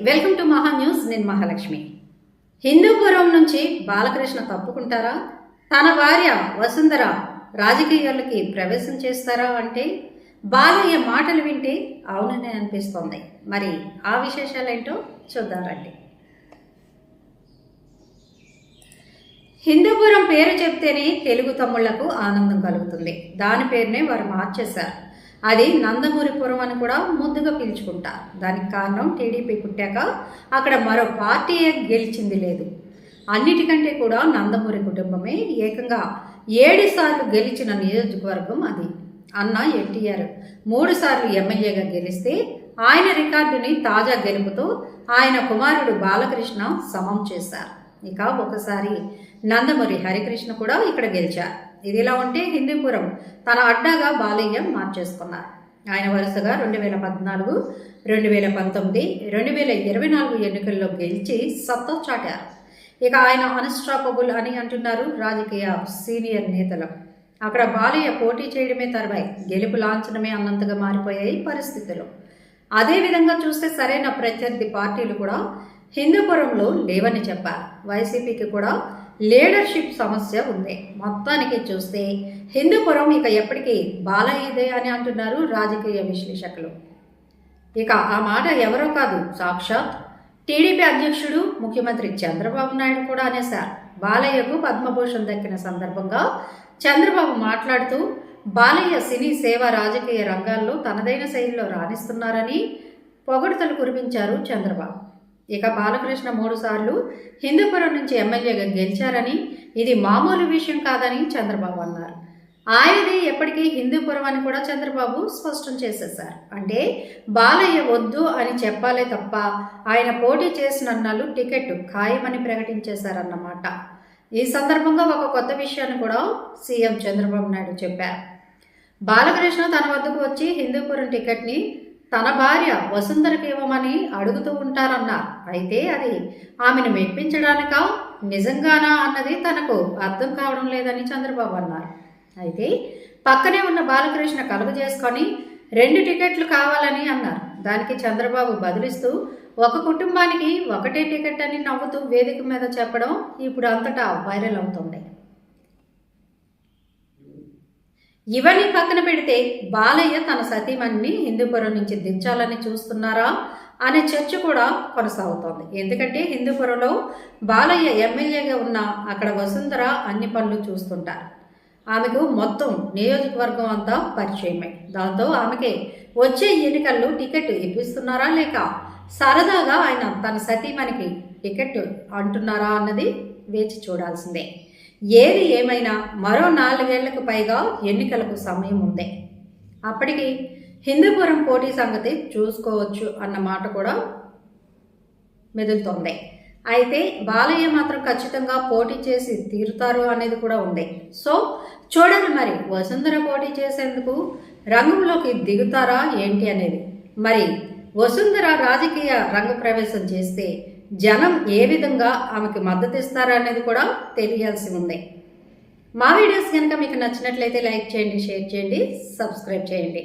Welcome to మహా news. నేను మహాలక్ష్మి. హిందూపురం నుంచి బాలకృష్ణ తప్పుకుంటారా? తన భార్య వసుంధర రాజకీయాలకి ప్రవేశం చేస్తారా అంటే బాలయ్య మాటలు వింటే అవుననే అనిపిస్తోంది. మరి ఆ విశేషాలేంటో చూద్దాం రండి. హిందూపురం పేరు చెప్తేనే తెలుగు తమ్ముళ్లకు ఆనందం కలుగుతుంది. దాని పేరునే వారు మార్చేశారు. అది నందమూరిపురం అని కూడా ముద్దుగా పిలుచుకుంటారు. దానికి కారణం టీడీపీ పుట్టాక అక్కడ మరో పార్టీ గెలిచింది లేదు. అన్నిటికంటే కూడా నందమూరి కుటుంబమే ఏకంగా 7 సార్లు గెలిచిన నియోజకవర్గం అది. అన్న ఎన్టీఆర్ 3 సార్లు ఎమ్మెల్యేగా గెలిస్తే ఆయన రికార్డుని తాజా గెలుపుతో ఆయన కుమారుడు బాలకృష్ణ సమం చేశారు. ఇక ఒకసారి నందమూరి హరికృష్ణ కూడా ఇక్కడ గెలిచారు. ఇదిలా ఉంటే హిందూపురం తన అడ్డాగా బాలయ్య మార్చేసుకున్నారు. ఆయన వరుసగా 2014, 2019, 2024 ఎన్నికల్లో గెలిచి సత్తా చాటారు. ఇక ఆయన అన్స్టాపబుల్ అని అంటున్నారు రాజకీయ సీనియర్ నేతలు. అక్కడ బాలయ్య పోటీ చేయడమే తరువాయి గెలుపు లాంఛనమే అన్నంతగా మారిపోయాయి పరిస్థితులు. అదేవిధంగా చూస్తే సరైన ప్రత్యర్థి పార్టీలు కూడా హిందూపురంలో లేవని చెప్పారు. వైసీపీకి కూడా లీడర్షిప్ సమస్య ఉంది. మొత్తానికి చూస్తే హిందూపురం ఇక ఎప్పటికీ బాలయ్యదే అని అంటున్నారు రాజకీయ విశ్లేషకులు. ఇక ఆ మాట ఎవరో కాదు, సాక్షాత్ టీడీపీ అధ్యక్షుడు ముఖ్యమంత్రి చంద్రబాబు నాయుడు కూడా అనేశారు. బాలయ్యకు పద్మభూషణ్ దక్కిన సందర్భంగా చంద్రబాబు మాట్లాడుతూ బాలయ్య సినీ సేవా రాజకీయ రంగాల్లో తనదైన శైలిలో రాణిస్తున్నారని పొగడ్తలు కురిపించారు చంద్రబాబు. ఇక బాలకృష్ణ 3 సార్లు హిందూపురం నుంచి ఎమ్మెల్యేగా గెలిచారని ఇది మామూలు విషయం కాదని చంద్రబాబు అన్నారు. ఆయనది ఎప్పటికీ హిందూపురం అని కూడా చంద్రబాబు స్పష్టం చేసేశారు. అంటే బాలయ్య వద్దు అని చెప్పాలే తప్ప ఆయన పోటీ చేసినన్నాళ్ళు టికెట్ ఖాయమని ప్రకటించేశారన్నమాట. ఈ సందర్భంగా ఒక కొత్త విషయాన్ని కూడా సీఎం చంద్రబాబు నాయుడు చెప్పారు. బాలకృష్ణ తన వద్దకు వచ్చి హిందూపురం టికెట్ని తన భార్య వసుంధరకి ఇవ్వమని అడుగుతూ ఉంటారన్నారు. అయితే అది ఆమెను మెప్పించడానికా నిజంగానా అన్నది తనకు అర్థం కావడం లేదని చంద్రబాబు అన్నారు. అయితే పక్కనే ఉన్న బాలకృష్ణ కలుగు చేసుకొని 2 టికెట్లు కావాలని అన్నారు. దానికి చంద్రబాబు బదులిస్తూ ఒక కుటుంబానికి ఒకటే టికెట్ అని నవ్వుతూ వేదిక మీద చెప్పడం ఇప్పుడు అంతటా వైరల్ అవుతుంది. ఇవన్నీ పక్కన పెడితే బాలయ్య తన సతీమణిని హిందూపురం నుంచి దించాలని చూస్తున్నారా అనే చర్చ కూడా కొనసాగుతోంది. ఎందుకంటే హిందూపురంలో బాలయ్య ఎమ్మెల్యేగా ఉన్న అక్కడ వసుంధర అన్ని పనులు చూస్తుంటారు. ఆమెకు మొత్తం నియోజకవర్గం అంతా పరిచయమే. దాంతో ఆమెకి వచ్చే ఎన్నికల్లో టికెట్ ఇప్పిస్తున్నారా లేక సరదాగా ఆయన తన సతీమణికి టికెట్ అంటున్నారా అన్నది వేచి చూడాల్సిందే. ఏది ఏమైనా మరో 4 ఏళ్లకు పైగా ఎన్నికలకు సమయం ఉంది. అప్పటికి హిందూపురం పోటీ సంగతి చూసుకోవచ్చు అన్న మాట కూడా మెదులుతోంది. అయితే బాలయ్య మాత్రం ఖచ్చితంగా పోటీ చేసి తీరుతారు అనేది కూడా ఉంది. సో చూడండి మరి వసుంధర పోటీ చేసేందుకు రంగంలోకి దిగుతారా ఏంటి అనేది. మరి వసుంధర రాజకీయ రంగ ప్రవేశం చేస్తే జనం ఏ విధంగా ఆమెకు మద్దతు ఇస్తారా అనేది కూడా తెలియాల్సి ఉంది. మా వీడియోస్ కనుక మీకు నచ్చినట్లయితే లైక్ చేయండి, షేర్ చేయండి, సబ్స్క్రైబ్ చేయండి.